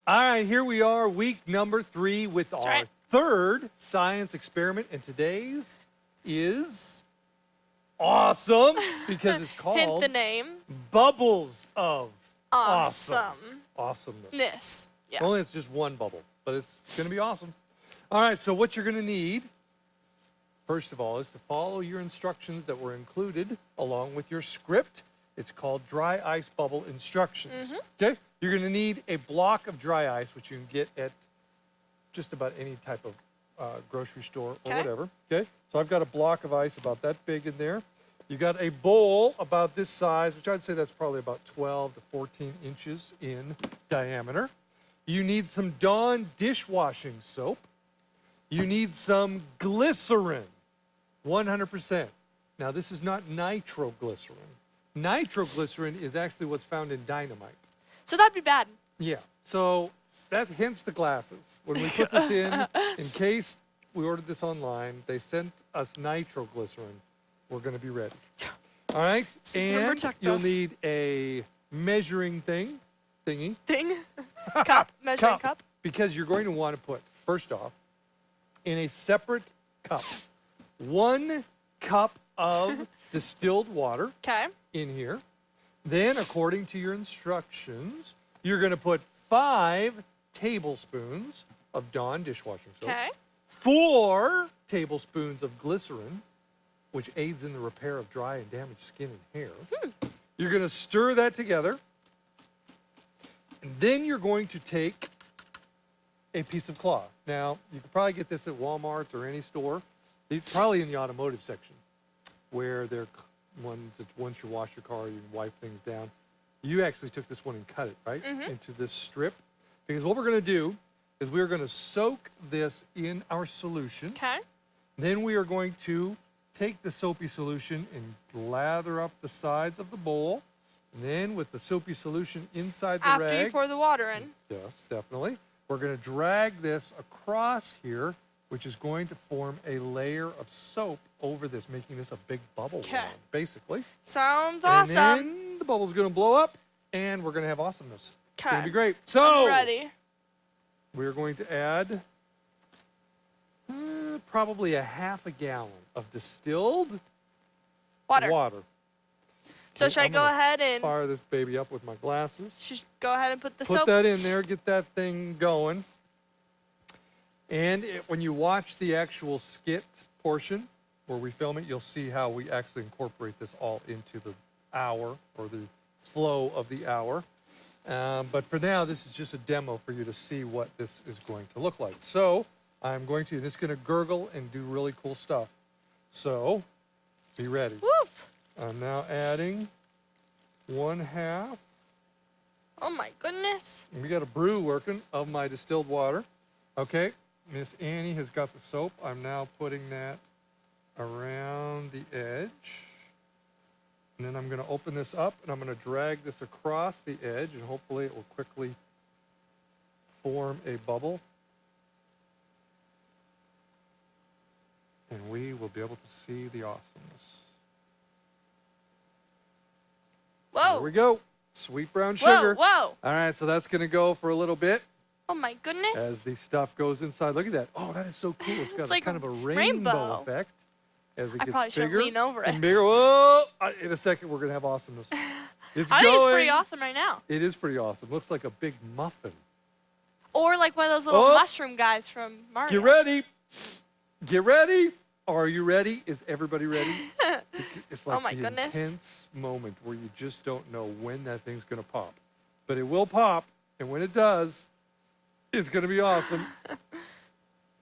All right, here we are, week number 3 with our third science experiment. And today's is awesome because it's called Hint the name. Bubbles of Awesome. Awesomeness. Yeah. Only it's just one bubble, but it's going to be awesome. All right, so what you're going to need, first of all, is to follow your instructions that were included along with your script. It's called dry ice bubble instructions. Okay? You're going to need a block of dry ice, which you can get at just about any type of grocery store or whatever. Okay? So I've got a block of ice about that big in there. You got a bowl about this size, which I'd say that's probably about 12 to 14 inches in diameter. You need some Dawn dishwashing soap. You need some glycerin, 100%. Now, this is not nitroglycerin. Nitroglycerin is actually what's found in dynamite. So that'd be bad. Yeah. So that hence the glasses. When we put this in case we ordered this online, they sent us nitroglycerin. We're going to be ready. All right? And you'll need a measuring thingy. Measuring cup. Because you're going to want to put, first off, in a separate cup, 1 cup of distilled water in here. Then, according to your instructions, you're going to put 5 tablespoons of Dawn dishwashing soap, 4 tablespoons of glycerin, which aids in the repair of dry and damaged skin and hair. You're going to stir that together. And then you're going to take a piece of cloth. Now, you can probably get this at Walmart or any store. It's probably in the automotive section, where they're ones that once you wash your car, you can wipe things down. You actually took this one and cut it, right, into this strip. Because what we're going to do is we're going to soak this in our solution. Then we are going to take the soapy solution and lather up the sides of the bowl. And then with the soapy solution inside the rag. After you pour the water in. Yes, definitely. We're going to drag this across here, which is going to form a layer of soap over this, making this a big bubble wand, basically. Sounds awesome. And then the bubble's going to blow up, and we're going to have awesomeness. It's going to be great. So, I'm ready. We're going to add probably a half a gallon of distilled water. So should I go ahead and fire this baby up with my glasses? Just go ahead and put the soap. Put that in there, get that thing going. And when you watch the actual skit portion where we film it, you'll see how we actually incorporate this all into the hour or the flow of the hour. But for now, this is just a demo for you to see what this is going to look like. So I'm going to, and it's going to gurgle and do really cool stuff. So be ready. Woof. I'm now adding 1/2. Oh my goodness. We got a brew working of my distilled water. Okay, Miss Annie has got the soap. I'm now putting that around the edge. And then I'm going to open this up and I'm going to drag this across the edge and hopefully it will quickly form a bubble. And we will be able to see the awesomeness. Whoa. There we go. Sweet brown sugar. Whoa. All right, so that's going to go for a little bit. Oh my goodness. As the stuff goes inside. Look at that. Oh, that is so cool. It's got like kind of a rainbow effect as it gets probably bigger. should lean over it. And bigger. Whoa! In a second, we're going to have awesomeness. It's I think it's pretty awesome right now. It is pretty awesome. Looks like a big muffin. Or like one of those little mushroom guys from Mario. Get ready. Get ready. Are you ready? Is everybody ready? It's like the intense moment where you just don't know when that thing's going to pop. But it will pop, and when it does, it's going to be awesome.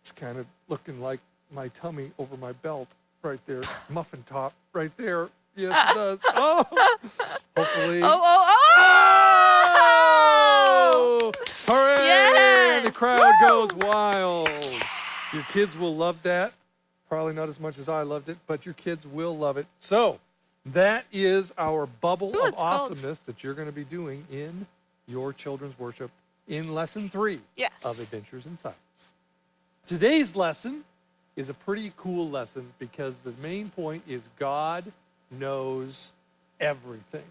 It's kind of looking like my tummy over my belt right there. Muffin top right there. Yes, it does. Oh! Hopefully. Oh! Hooray! Yes! The crowd goes wild. Your kids will love that. Probably not as much as I loved it, but your kids will love it. So that is our bubble of awesomeness that you're going to be doing in your children's worship in Lesson 3 of Adventures in Science. Today's lesson is a pretty cool lesson because the main point is God knows everything,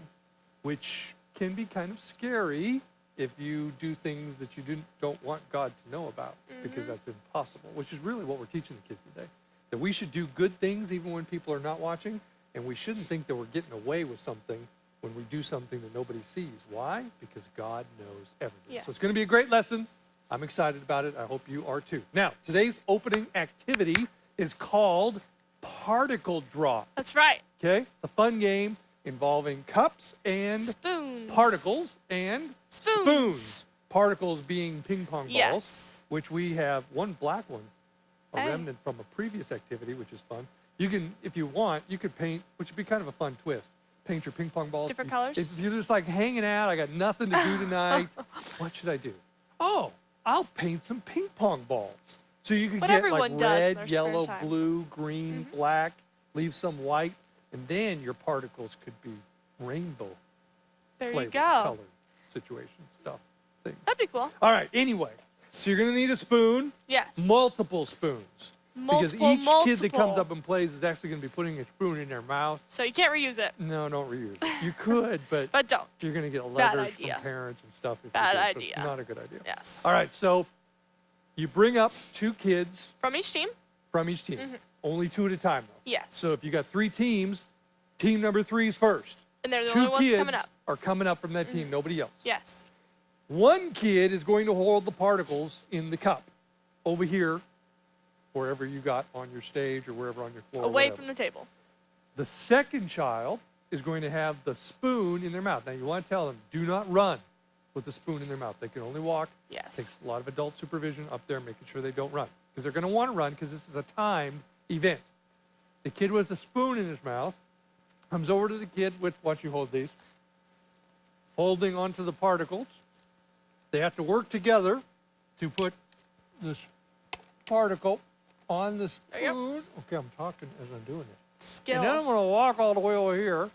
which can be kind of scary if you do things that you don't want God to know about, because that's impossible, which is really what we're teaching the kids today. That we should do good things even when people are not watching, and we shouldn't think that we're getting away with something when we do something that nobody sees. Why? Because God knows everything. Yes. So it's going to be a great lesson. I'm excited about it. I hope you are too. Now, today's opening activity is called Particle Drop. That's right. Okay? It's a fun game involving cups and spoons. Particles and spoons. Particles being ping pong balls, which we have one black one, a remnant from a previous activity, which is fun. You can, if you want, you could paint, which would be kind of a fun twist. Paint your ping pong balls. Different colors? If you're just like hanging out, I got nothing to do tonight. What should I do? Oh, I'll paint some ping pong balls. So you can get like red, yellow, blue, green, black, leave some white, and then your particles could be rainbow flavored, colored situation stuff. Things. That'd be cool. All right, anyway, so you're going to need a spoon. Yes. Multiple spoons. Because each kid that comes up and plays is actually going to be putting a spoon in their mouth. So you can't reuse it. No, don't reuse it. You could, but don't. You're going to get letters from parents and stuff. Bad idea. So it's not a good idea. Yes. All right, so you bring up 2 kids. From each team? From each team. Only 2 at a time, though. Yes. So if you got 3 teams, team number 3 is first. And they're the only ones coming up. Are coming up from that team, nobody else. Yes. 1 kid is going to hold the particles in the cup over here, wherever you got on your stage or wherever on your floor. Away from the table. The second child is going to have the spoon in their mouth. Now, you want to tell them, do not run with the spoon in their mouth. They can only walk. Yes. Takes a lot of adult supervision up there, making sure they don't run. Because they're going to want to run because this is a timed event. The kid with the spoon in his mouth comes over to the kid with, watch you hold these, holding onto the particles. They have to work together to put this particle on the spoon. Okay, I'm talking as I'm doing it. Skill. And then I'm going to walk all the way over here,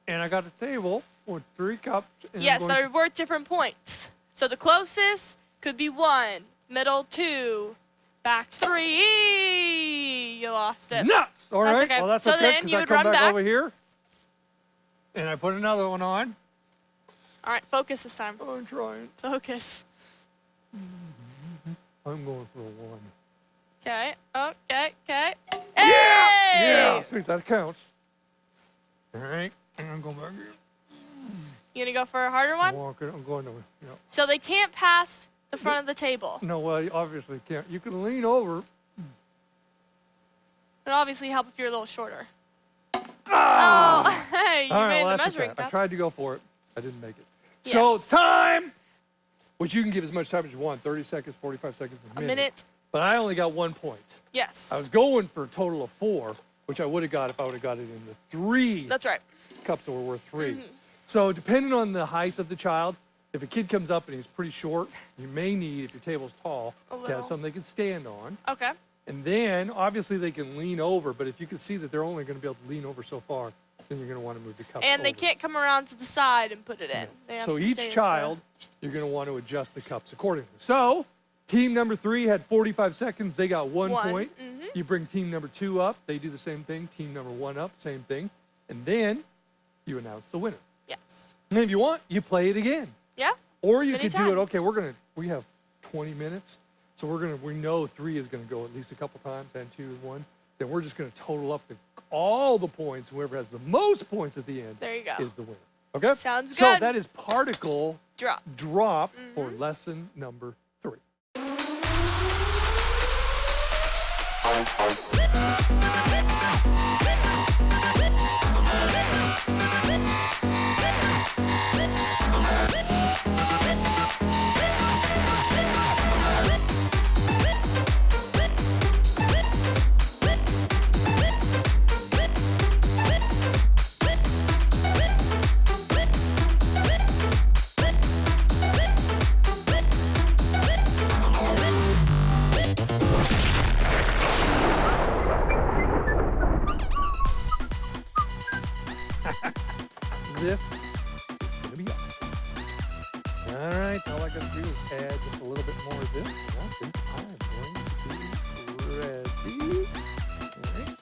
and I got a table with 3 cups. And yes, that are worth different points. So the closest could be 1, middle 2, back 3. You lost it. Nuts! All right. Okay. Well, that's so okay, then you I would come run back over here, and I put another one on. All right, focus this time. I'm trying. Focus. I'm going for a 1. Okay. Okay. Hey! Yeah! Sweet, that counts. All right. And I'm going back here. You gonna go for a harder one? I'm going to, So they can't pass the front of the table. No, well, you obviously can't. You can lean over. It'll obviously help if you're a little shorter. Oh! Hey, you made the measuring cup. I tried to go for it. I didn't make it. Yes. So, time! Which you can give as much time as you want. 30 seconds, 45 seconds, a minute. But I only got 1 point. Yes. I was going for a total of 4, which I would have got if I would have got it in the 3. That's right. Cups that were worth 3. So depending on the height of the child, if a kid comes up and he's pretty short, you may need, if your table's tall, to have something they can stand on. Okay. And then, obviously, they can lean over, but if you can see that they're only going to be able to lean over so far, then you're going to want to move the cup And over. they can't come around to the side and put it in. They have so to each stay child, you're going to want to adjust the cups accordingly. So team number 3 had 45 seconds. They got 1 point. You bring team number 2 up. They do the same thing. Team number 1 up, same thing. And then you announce the winner. Yes. And if you want, you play it again. Yeah. Or you could do it, okay, we have 20 minutes. So we know 3 is going to go at least a couple times, and 2 and 1. Then we're just going to total up all the points. Whoever has the most points at the end is the winner. Okay? Sounds good. So that is particle drop for lesson number 3. This is going to be awesome. All right, all I got to do is add just a little bit more of this. And I think I'm going to be ready. All right.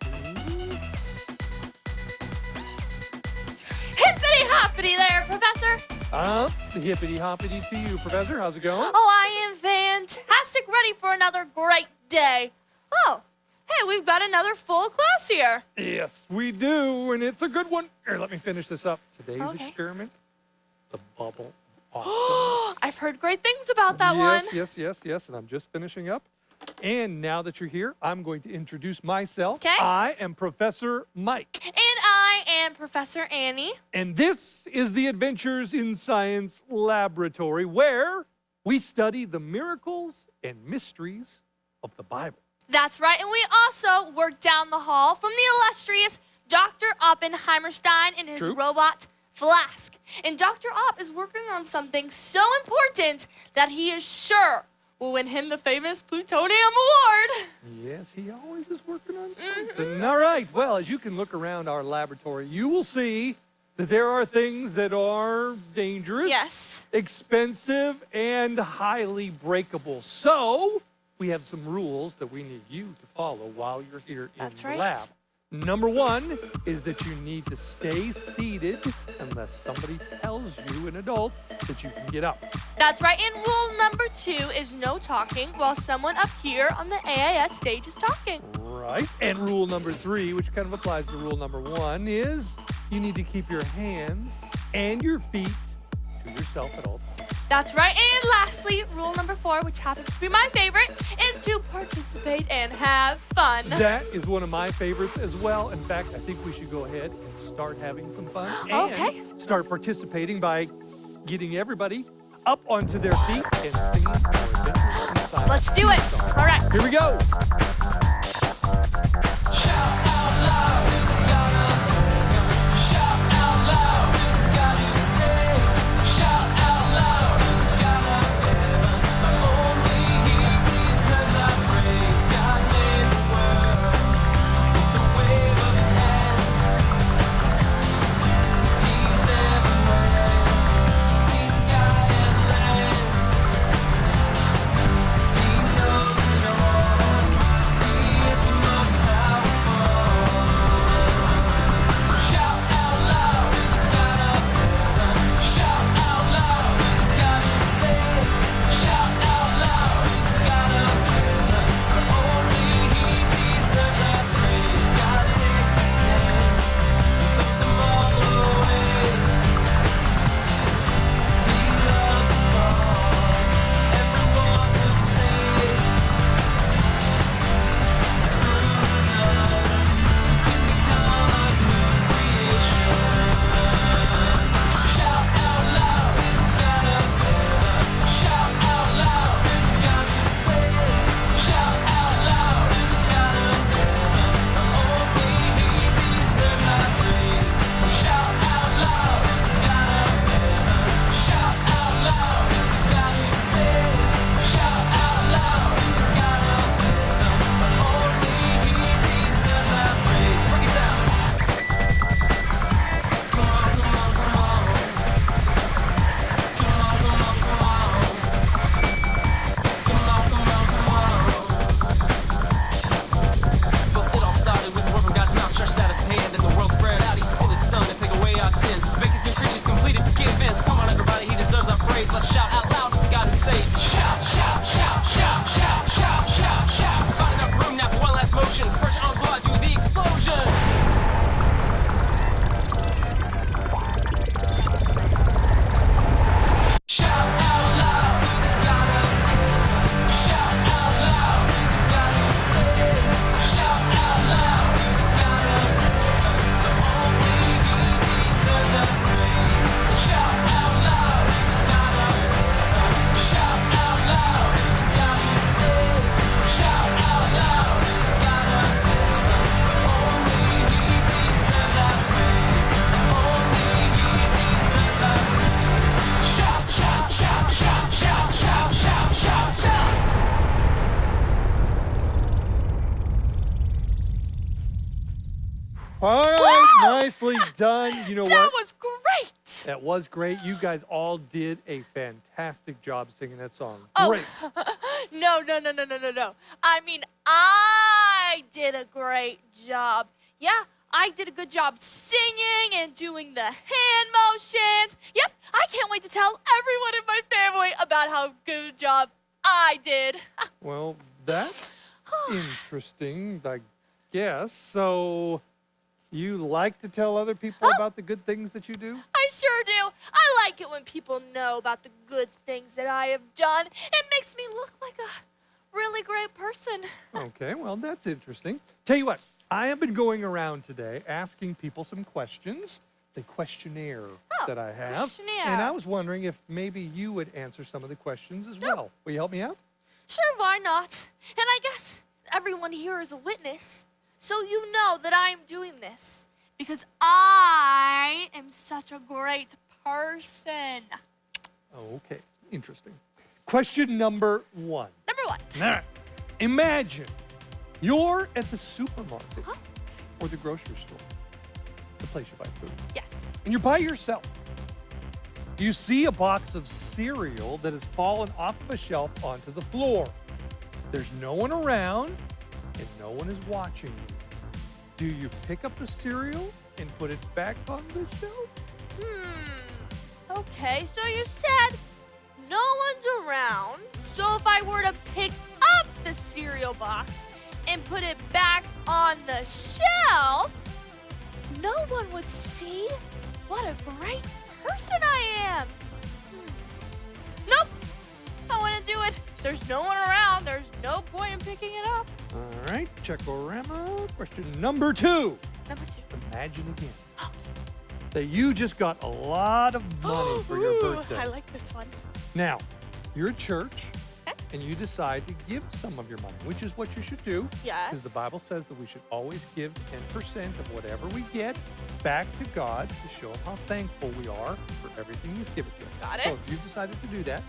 And 1, 2, hoppity there, Professor. Hippity hoppity to you, Professor. How's it going? Oh, I am fantastic, ready for another great day. Oh, hey, we've got another full class here. Yes, we do, and it's a good one. Here, let me finish this up. Today's experiment, the bubble of awesomeness. I've heard great things about that one. Yes, and I'm just finishing up. And now that you're here, I'm going to introduce myself. Okay. I am Professor Mike. And I am Professor Annie. And this is the Adventures in Science Laboratory, where we study the miracles and mysteries of the Bible. That's right, and we also work down the hall from the illustrious Dr. Oppenheimerstein and his robot Flask. And Dr. Opp is working on something so important that he is sure will win him the famous Plutonium Award. Yes, he always is working on something. All right, well, as you can look around our laboratory, you will see that there are things that are dangerous, expensive, and highly breakable. So we have some rules that we need you to follow while you're here in the lab. Number one is that you need to stay seated unless somebody tells you, an adult, that you can get up. That's right, and rule number 2 is no talking while someone up here on the AIS stage is talking. Right, and rule number 3, which kind of applies to rule number 1, is you need to keep your hands and your feet to yourself at all times. That's right, and lastly, rule number 4, which happens to be my favorite, is to participate and have fun. That is one of my favorites as well. In fact, I think we should go ahead and start having some fun. And start participating by getting everybody up onto their feet and singing our Adventures in Science. Let's do it. All right. Here we go. Shout out loud to the God of heaven. Shout out loud to the God who saves. Shout out loud to the God of heaven. Only He deserves our praise. God made the world with the wave of His hand. He's everywhere, sea, sky, and land. He knows it all. He is the most powerful. So shout out loud to the God of heaven. Shout out loud to the God who saves. Shout out loud to the God of heaven. Only He deserves our praise. God takes His sins and throws them all away. He loves us all. Everyone will say. Let's shout out loud to the God who saves. Shout, shout, shout, shout, shout, shout, shout, shout. Find enough room now for one last motion. Spread your arms wide, do the explosion. Shout out loud to the God of heaven. Shout out loud to the God who saves. Shout out loud to the God of heaven. Only He deserves our praise. Shout out loud to the God of heaven. Shout out loud to the God who saves. Shout out loud to the God of heaven. Only He deserves our praise. Only He deserves our praise. Shout, shout, shout, shout, shout, shout, shout, shout, shout. All right, nicely done. You know That what? was great. That was great. You guys all did a fantastic job singing that song. Oh. Great. No. I mean, I did a great job. Yeah, I did a good job singing and doing the hand motions. Yep, I can't wait to tell everyone in my family about how good a job I did. Well, that's interesting, I guess. So, you like to tell other people about the good things that you do? I sure do. I like it when people know about the good things that I have done. It makes me look like a really great person. Okay, well, that's interesting. Tell you what, I have been going around today asking people some questions, the questionnaire that I have. Questionnaire. And I was wondering if maybe you would answer some of the questions as well. Will you help me out? Sure, why not? And I guess everyone here is a witness, so you know that I am doing this because I am such a great person. Okay, interesting. Question number 1. Number 1. Now, imagine you're at the supermarket or the grocery store, the place you buy food, Yes. and you're by yourself. You see a box of cereal that has fallen off of a shelf onto the floor. There's no one around, and no one is watching you. Do you pick up the cereal and put it back on the shelf? Okay, so you said no one's around, so if I were to pick up the cereal box and put it back on the shelf, no one would see what a great person I am. Nope, I wouldn't do it. There's no one around. There's no point in picking it up. All right, Check-O-Rama. Question number 2. Number 2. Imagine again that you just got a lot of money for your birthday. I like this one. Now, you're at church, Okay. and you decide to give some of your money, which is what you should do. Yes. Because the Bible says that we should always give 10% of whatever we get back to God to show him how thankful we are for everything he's given to us. Got So it. if you've decided to do that,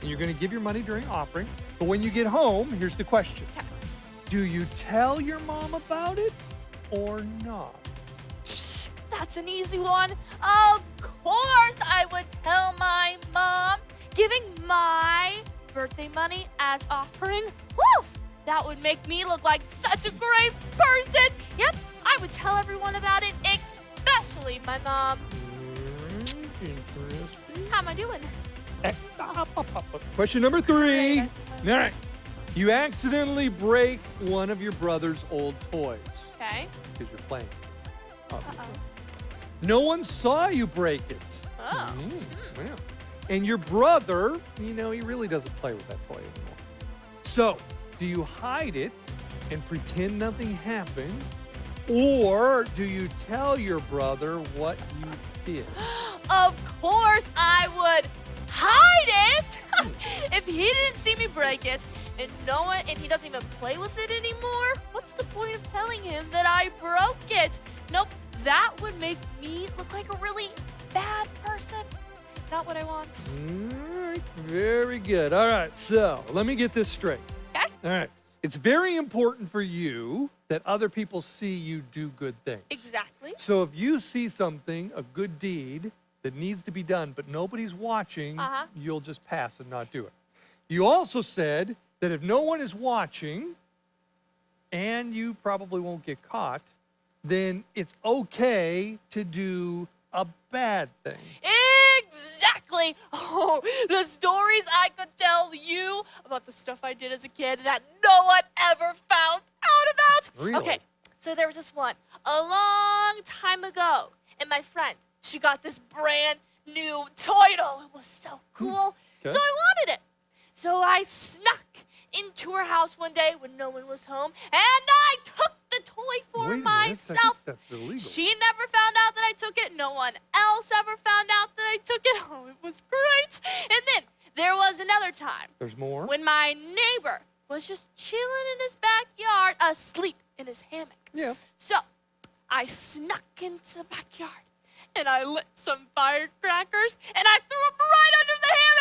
and you're going to give your money during offering, but when you get home, here's the question. Okay. Do you tell your mom about it or not? That's an easy one. Of course I would tell my mom. Giving my birthday money as offering, woo, that would make me look like such a great person. Yep, I would tell everyone about it, especially my mom. Interesting. How am I doing? Question number 3. Great, I All suppose. right. You accidentally break one of your brother's old toys Okay. because you're playing, obviously. Uh-oh. No one saw you break it. Oh. Yeah. And your brother, he really doesn't play with that toy anymore. So, do you hide it and pretend nothing happened? Or do you tell your brother what you did? Of course I would hide it. If he didn't see me break it and he doesn't even play with it anymore, what's the point of telling him that I broke it? Nope, that would make me look like a really bad person. Not what I want. All right, very good. All right, so let me get this straight. Okay? All right, it's very important for you that other people see you do good things. Exactly. So if you see something, a good deed that needs to be done, but nobody's watching, you'll just pass and not do it. You also said that if no one is watching, and you probably won't get caught, then it's okay to do a bad thing. Exactly. Oh, the stories I could tell you about the stuff I did as a kid that no one ever found out about. Really? Okay, so there was this one a long time ago, and my friend, she got this brand new toy doll. It was so cool. Okay. So I wanted it. So I snuck into her house one day when no one was home, and I took the toy for Wait a minute, myself. I think that's illegal. She never found out that I took it. No one else ever found out that I took it. Oh, it was great. And then there was another time There's more? when my neighbor was just chilling in his backyard, asleep in his hammock. Yeah. So I snuck into the backyard and I lit some firecrackers and I threw them right under the hammock.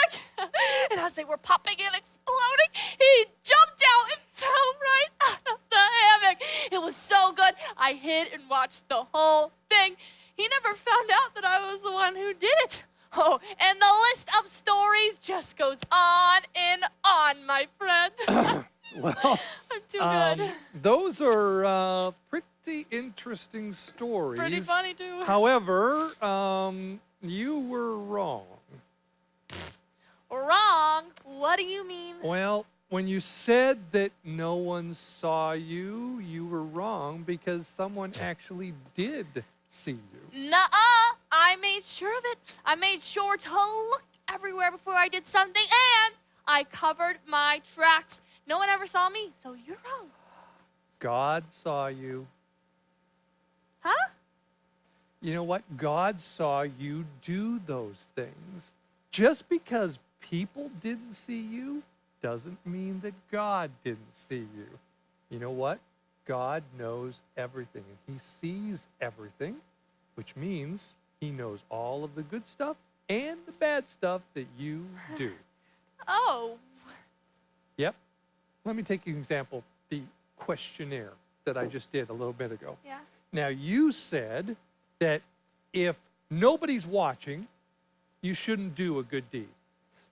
And as they were popping and exploding, he jumped out and fell right out of the hammock. It was so good. I hid and watched the whole thing. He never found out that I was the one who did it. Oh, and the list of stories just goes on and on, my friend. Well, I'm too good. those are pretty pretty interesting stories. Pretty funny, too. However, you were wrong. Wrong? What do you mean? Well, when you said that no one saw you, you were wrong because someone actually did see you. Nuh-uh. I made sure of it. I made sure to look everywhere before I did something, and I covered my tracks. No one ever saw me, so you're wrong. God saw you. Huh? You know what? God saw you do those things. Just because people didn't see you doesn't mean that God didn't see you. You know what? God knows everything, and he sees everything, which means he knows all of the good stuff and the bad stuff that you do. Oh. Yep. Let me take an example, the questionnaire that I just did a little bit ago. Yeah. Now, you said that if nobody's watching, you shouldn't do a good deed.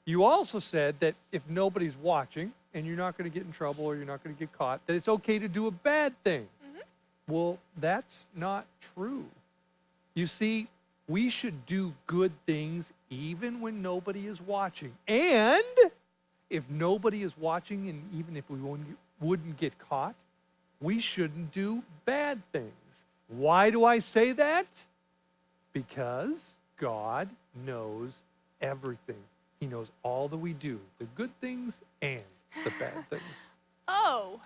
You also said that if nobody's watching and you're not going to get in trouble or you're not going to get caught, that it's okay to do a bad thing. Mm-hmm. Well, that's not true. You see, we should do good things even when nobody is watching. And if nobody is watching and even if we wouldn't get caught, we shouldn't do bad things. Why do I say that? Because God knows everything. He knows all that we do, the good things and the bad things. Oh.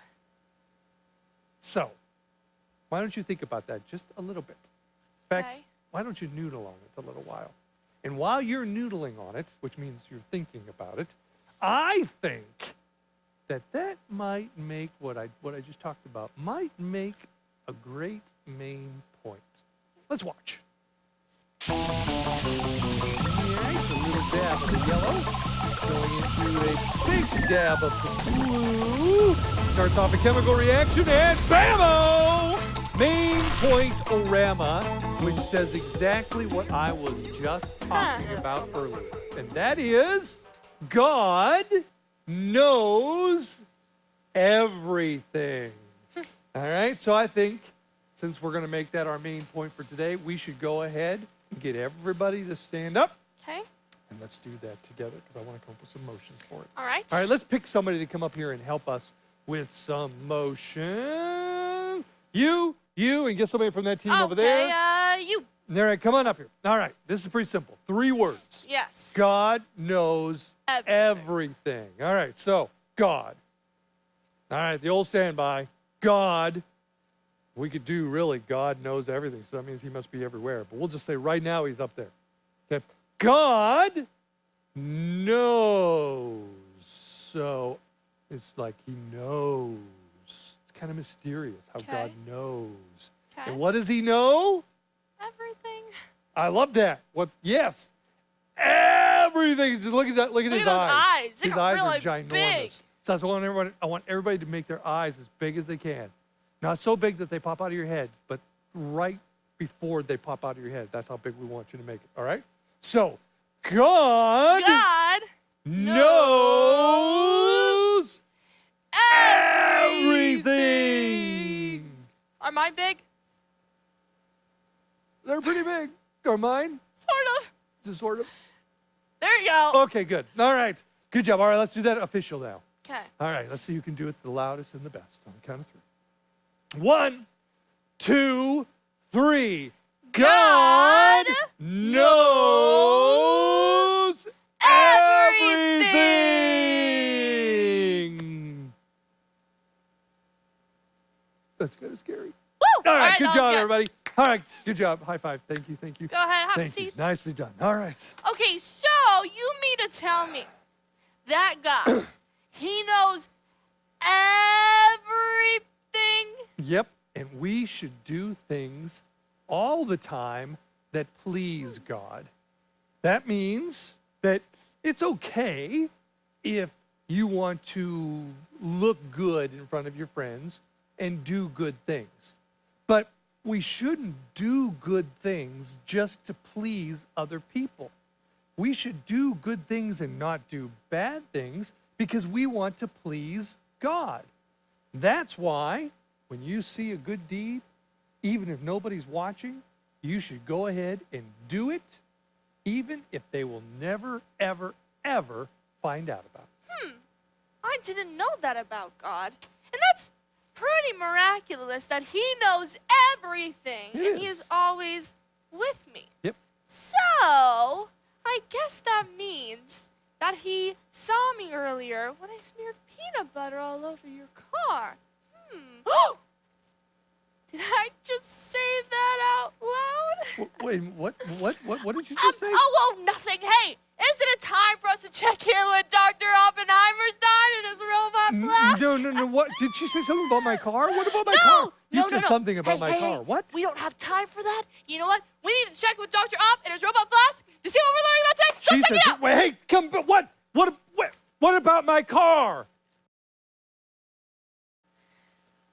So, why don't you think about that just a little bit? In fact, Okay. why don't you noodle on it a little while? And while you're noodling on it, which means you're thinking about it, I think that might make what I just talked about, might make a great main point. Let's watch. Yeah, it's a little dab of the yellow going into a big dab of the blue. Starts off a chemical reaction and bam-o! Main point orama, which says exactly what I was just talking about earlier. And that is God knows everything. All right, so I think since we're going to make that our main point for today, we should go ahead and get everybody to stand up. Okay. And let's do that together because I want to come up with some motions for it. All right. All right, let's pick somebody to come up here and help us with some motion. You, and get somebody from that team over there. Okay, you. All right, come on up here. All right, this is pretty simple. 3 words. Yes. God knows Everything. everything. All right, so God. All right, the old standby. God. We could do really God knows everything, so that means he must be everywhere. But we'll just say right now he's up there. Okay. God knows. So it's like he knows. It's kind of mysterious how God knows. Okay. And what does he know? Everything. I love that. What? Yes. Everything. Just look at that. Look at his those eyes. eyes. They're His eyes really are ginormous. big. So I want everybody to make their eyes as big as they can. Not so big that they pop out of your head, but right before they pop out of your head. That's how big we want you to make it. All right? So, God knows everything. Are mine big? They're pretty big. Are mine? Sort of. Just sort of. There you go. Okay, good. All right. Good job. All right, let's do that official now. Okay. All right, let's see who can do it the loudest and the best on the count of 3. 1, 2, 3. God knows everything. That's kind of scary. Woo! All right, good that was job, everybody. All right, good job. High five. Thank you, thank you. Go ahead, have a Thank you. seat. Nicely done. All right. Okay, so you mean to tell me that God, he knows everything? Yep, and we should do things all the time that please God. That means that it's okay if you want to look good in front of your friends and do good things. But we shouldn't do good things just to please other people. We should do good things and not do bad things because we want to please God. That's why when you see a good deed even if nobody's watching, you should go ahead and do it, even if they will never, ever, ever find out about it. I didn't know that about God. And that's pretty miraculous that he knows everything and he is always with me. Yep. So, I guess that means that he saw me earlier when I smeared peanut butter all over your car. Oh! Did I just say that out loud? Wait, what did you just say? Oh, nothing. Hey, isn't it time for us to check in with Dr. Oppenheimerstein and his robot Flask? No. What? Did she say something about my car? What about my car? You said something about my car. What? We don't have time for that. You know what? We need to check with Dr. Opp and his robot Flask to see what we're learning about today. So check it out. Wait, hey, come, what about my car?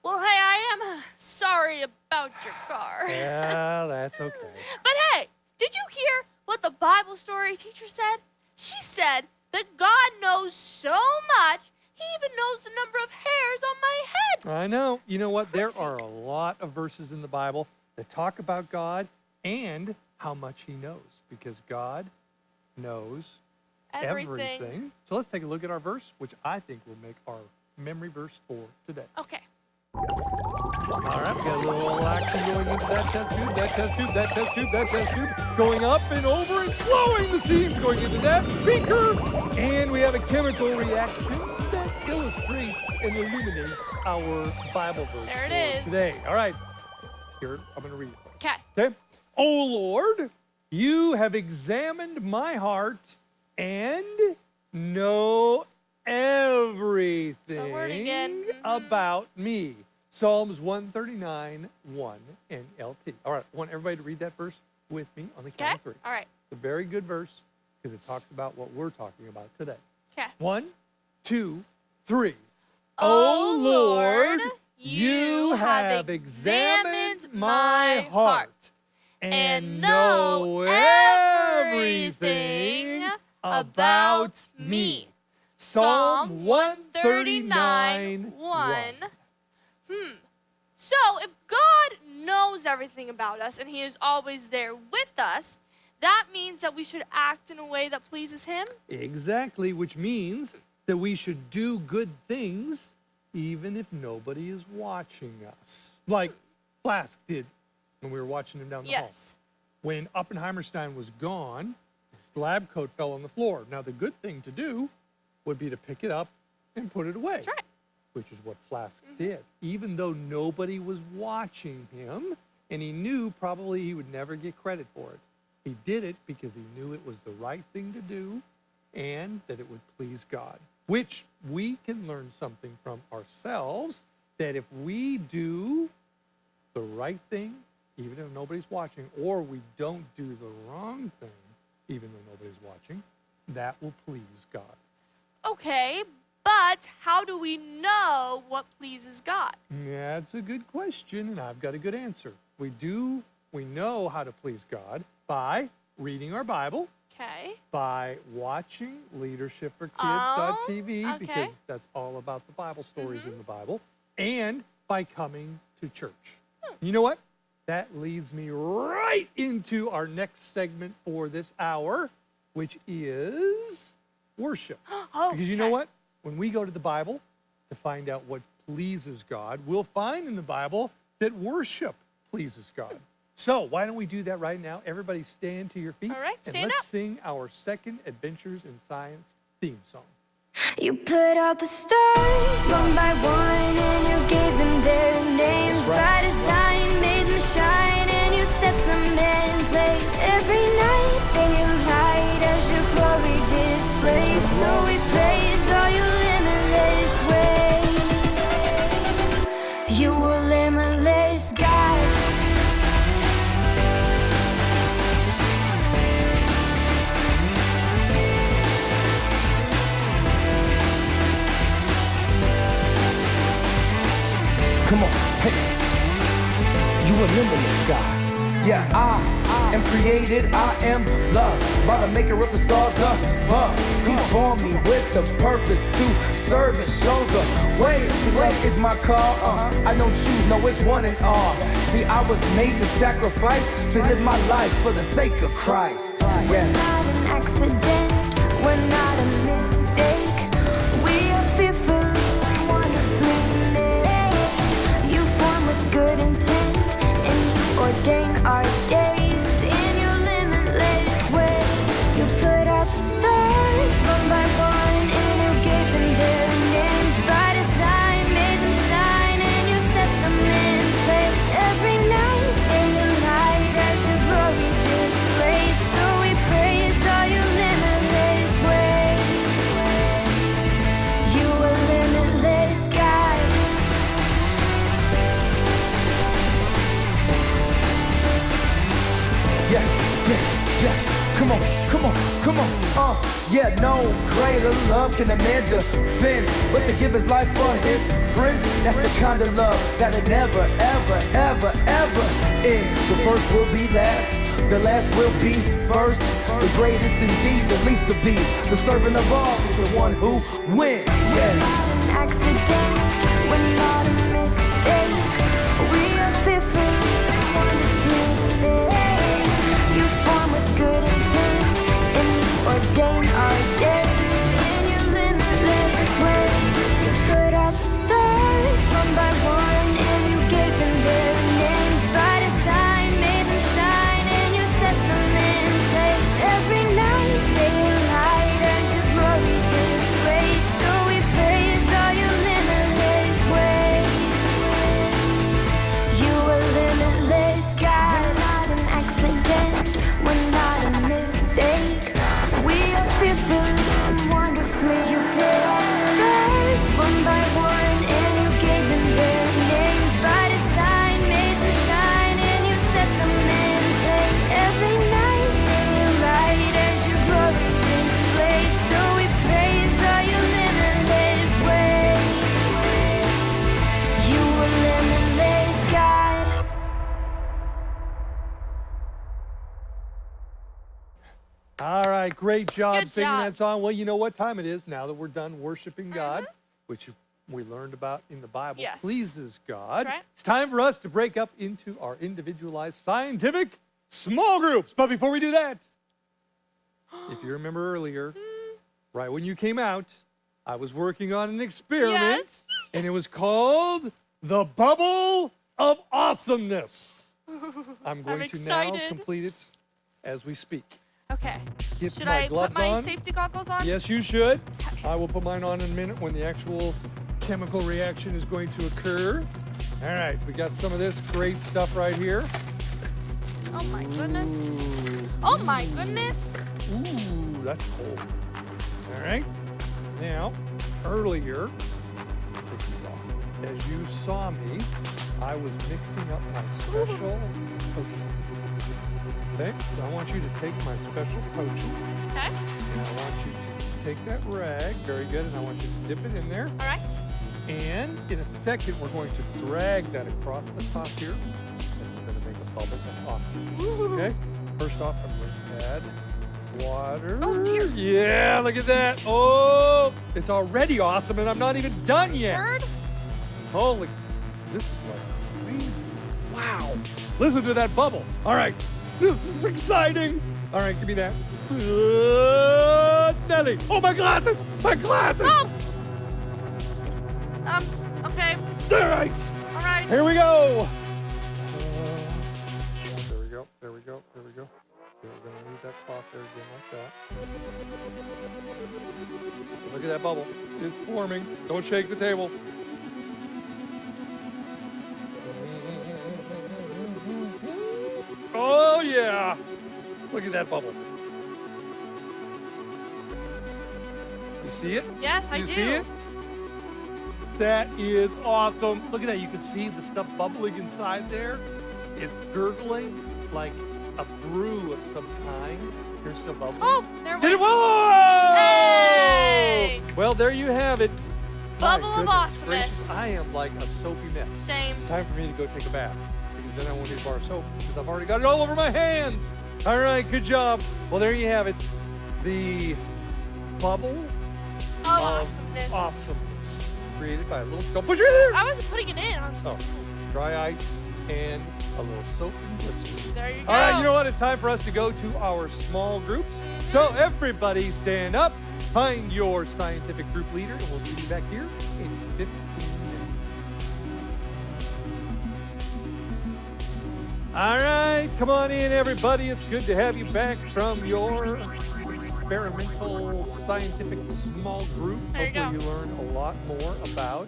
Well, hey, I am sorry about your car. Yeah, that's okay. But hey, did you hear what the Bible story teacher said? She said that God knows so much, he even knows the number of hairs on my head. I know. You know what? crazy. There are a lot of verses in the Bible that talk about God and how much he knows, because God knows everything. So let's take a look at our verse, which I think will make our memory verse for today. Okay. All right, we got a little action going into that test tube, that test tube, that test tube, that test tube, going up and over and flowing the seams going into that beaker. And we have a chemical reaction that illustrates and illuminates our Bible verse There it for is. today. All right, here, I'm going to read it. Okay. Okay. Oh, Lord, you have examined my heart and know everything So word again. about me. Psalms 139, 1 NLT. All right, I want everybody to read that verse with me on the count of three. All right. It's a very good verse because it talks about what we're talking about today. Okay. 1, 2, 3. Oh, Lord, you have examined my heart and know everything about me. Psalm 139, 1. So if God knows everything about us and he is always there with us, that means that we should act in a way that pleases him? Exactly, which means that we should do good things even if nobody is watching us. Like Flask did when we were watching him down the hall. Yes. When Oppenheimerstein was gone, his lab coat fell on the floor. Now, the good thing to do would be to pick it up and put it away. That's right. Which is what Flask did. Even though nobody was watching him, and he knew probably he would never get credit for it. He did it because he knew it was the right thing to do and that it would please God. Which we can learn something from ourselves, that if we do the right thing, even if nobody's watching, or we don't do the wrong thing, even though nobody's watching, that will please God. Okay, but how do we know what pleases God? That's a good question, and I've got a good answer. We know how to please God by reading our Bible, Okay. by watching LeadershipForKids.tv, okay. because that's all about the Bible stories in the Bible, and by coming to church. You know what? That leads me right into our next segment for this hour, which is worship. Oh, Because you know what? When we go to the Bible to find out what pleases God, we'll find in the Bible that worship pleases God. So why don't we do that right now? Everybody stand to your feet. All right, and stand let's up. sing our second Adventures in Science theme song. You put out the stars one by one and you gave them their names. By design, made them shine and you set them in place. Every night they light as your glory displayed. So we praise all your limitless ways. You were limitless, God. Come on, hey. You a limitless God. Yeah, I am created, I am love, by the maker of the stars above. He formed me with the purpose to serve and show the way. To love is my call, I don't choose, no, it's one and all. See, I was made to sacrifice, to live my life for the sake of Christ. We're not an accident, we're not a mistake. We are fearfully and wonderfully made. You form with good intent, and you ordain our days in your limitless way. You put out the stars one by one, and you gave them their names. By design, made them shine, and you set them in place. Every night, day and night, as your glory displayed. So we praise all your limitless ways. You are limitless, God. Yeah, come on. Yeah, no greater love can a man defend, but to give his life for his friends. That's the kind of love that'll never, ever end. The first will be last, the last will be first. The greatest indeed, the least of these. The servant of all is the one who wins. Yeah. Not an accident, we're not a mistake. We are fearfully and wonderfully made. You form with good intent, and you ordain our days in your limitless ways. You put out the stars one by one, and you gave them their names. By design, made them shine, and you set them in place. Every night, day and night, as your glory displayed. So we praise all your limitless ways. You are limitless, God. We're not an accident, we're not a mistake. We are fearfully and wonderfully. You put all the stars one by one, and you gave them their names. By design, made them shine, and you set them in place. Every night, day and night, as your glory displayed. So we praise all your limitless ways. You are limitless, God. All right, great job Good singing job. that song. Well, you know what time it is now that we're done worshiping God, which we learned about in the Bible Yes. pleases God. That's right. It's time for us to break up into our individualized scientific small groups. But before we do that, if you remember earlier, right when you came out, I was working on an experiment, Yes. and it was called the Bubble of Awesomeness. I'm going to now excited. complete it as we speak. Okay. Get Should my I gloves put my on. safety goggles on? Yes, you should. I will put mine on in a minute when the actual chemical reaction is going to occur. All right, we got some of this great stuff right here. Oh my goodness. Oh my goodness. Ooh, that's cold. All right. Now, earlier, take these off. As you saw me, I was mixing up my special potion. Okay, so I want you to take my special potion, Okay. and I want you to take that rag, very good, and I want you to dip it in there. All right. And in a second, we're going to drag that across the top here, and we're going to make a bubble that's awesome. Ooh. Okay, first off, I'm going to add water. Oh, dear. Yeah, look at that. Oh, it's already awesome, and I'm not even done yet. Third. Holy, this is like crazy. Wow. Listen to that bubble. All right, this is exciting. All right, give me that. Nelly. Oh, my glasses. My glasses. Oh. Okay. All right. All right. Here we go. There we go. There we go. There we go. Okay, we're going to leave that spot there again like that. Look at that bubble. It's forming. Don't shake the table. Oh, yeah. Look at that bubble. You see it? Yes, I You do. see it? That is awesome. Look at that. You can see the stuff bubbling inside there. It's gurgling like a brew of some kind. Here's some bubbles. Oh, there Did it? went. Whoa! Hey! Well, there you have it. My Bubble of goodness awesomeness. gracious, I am like a soapy mess. Same. Time for me to go take a bath because then I won't need a bar of soap because I've already got it all over my hands. All right, good job. Well, there you have it. The bubble of Awesomeness. awesomeness created by a little, don't push it in. I wasn't putting it in. I was just, Dry ice and a little soap and glycerin. there you go. All right, you know what? It's time for us to go to our small groups. So everybody stand up, find your scientific group leader, and we'll see you back here in 15 minutes. All right, come on in, everybody. It's good to have you back from your experimental scientific small group. There you Hopefully go. you learn a lot more about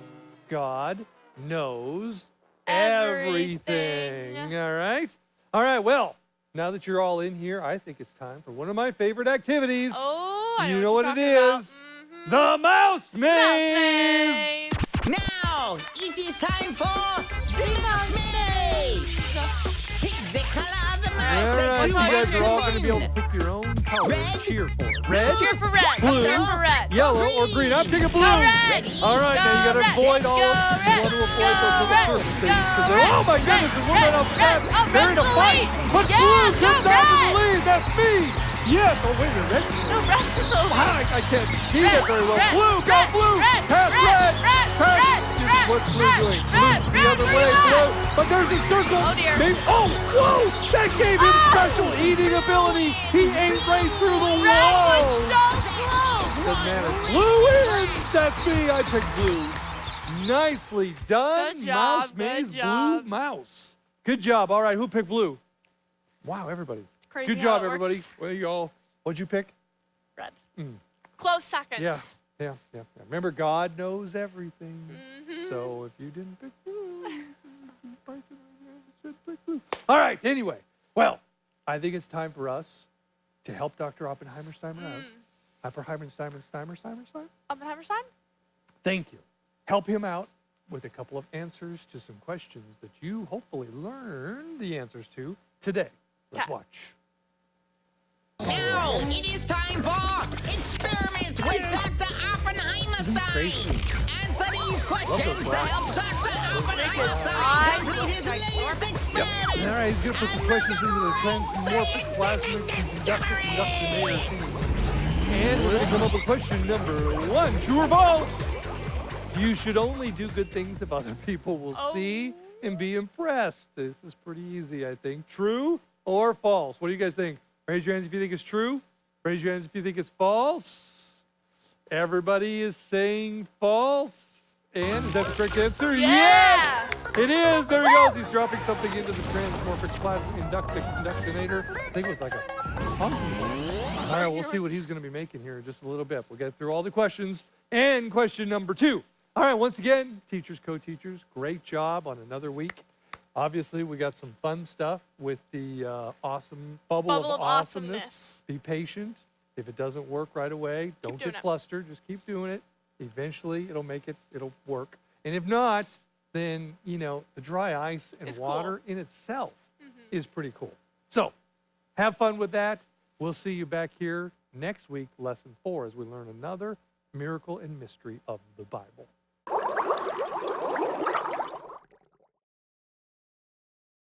God knows everything. All right? All right, well, now that you're all in here, I think it's time for one of my favorite activities. Oh, I You know what it you're is. talking about. The Mouse Mouse Maze. maze. Now, it is time for the Mouse Maze! Pick the color of the mouse All that right, you you guys want are all to going to be able to win. pick your own color and Red? cheer for it. Red, Cheer for red. blue, Cheer for red. yellow, or green. I'm picking blue. Go red. All right, now you got to Go avoid red. all Go of them. red. You want to avoid Go those little red. surface Go things. 'Cause red. oh my goodness, there's one right off the bat. Red. Oh, They're in a red's the fight. lead. But Yeah, blue go gets out of the red. lead. That's me. Yes. Oh, wait a minute. Red? No, red's the lead. I can't see Red, that very well. red, Blue, go red, blue. red, Pass red, red. red, Pass. red, red, What's blue red, doing? red, Blue, the red, other where way. you at? Blue. But there's a circle. Oh, dear. Oh, whoa! That gave him Ah! special eating ability. He ate right through the Red wall. was so close. Doesn't matter. Blue wins. That's me. I picked blue. Nicely done. Good job, Mouse Maze, good job. blue mouse. Good job. All right, who picked blue? Wow, everybody. Crazy Good how job, it everybody. works. Well, y'all. What'd you pick? Red. Mm. Close seconds. Yeah. Remember, God knows everything. Mm-hmm. So if you didn't pick blue, pick blue. All right, anyway. Well, I think it's time for us to help Dr. Oppenheimer out. Oppenheimer. Oppenheimer's time? Thank you. Help him out with a couple of answers to some questions that you hopefully learned the answers to today. Let's Okay. watch. Now, it is time for Experiments with Dr. Oppenheimerstein. Answer these questions to help Dr. Oppenheimerstein complete his latest experiment. All right, he's going to put some questions into the transmorphic plasmic conductinator thing. And we're going to come up with question number 1. True or false? You should only do good things if other people will see and be impressed. This is pretty easy, I think. True or false? What do you guys think? Raise your hands if you think it's true. Raise your hands if you think it's false. Everybody is saying false. And is that the correct answer? Yeah. Yes! It is. There he goes. He's dropping something into the transmorphic plasma conductinator. I think it was like a funky one. All right, we'll see what he's going to be making here in just a little bit. We'll get through all the questions. And question number 2. All right, once again, teachers, co-teachers, great job on another week. Obviously, we got some fun stuff with the awesome bubble of awesomeness. Be patient. If it doesn't work right away, don't doing get it. flustered. Just keep doing it. Eventually, it'll work. And if not, then, the dry ice and It's water in itself is pretty cool. So, have fun with that. We'll see you back here next week, lesson 4, as we learn another miracle and mystery of the Bible.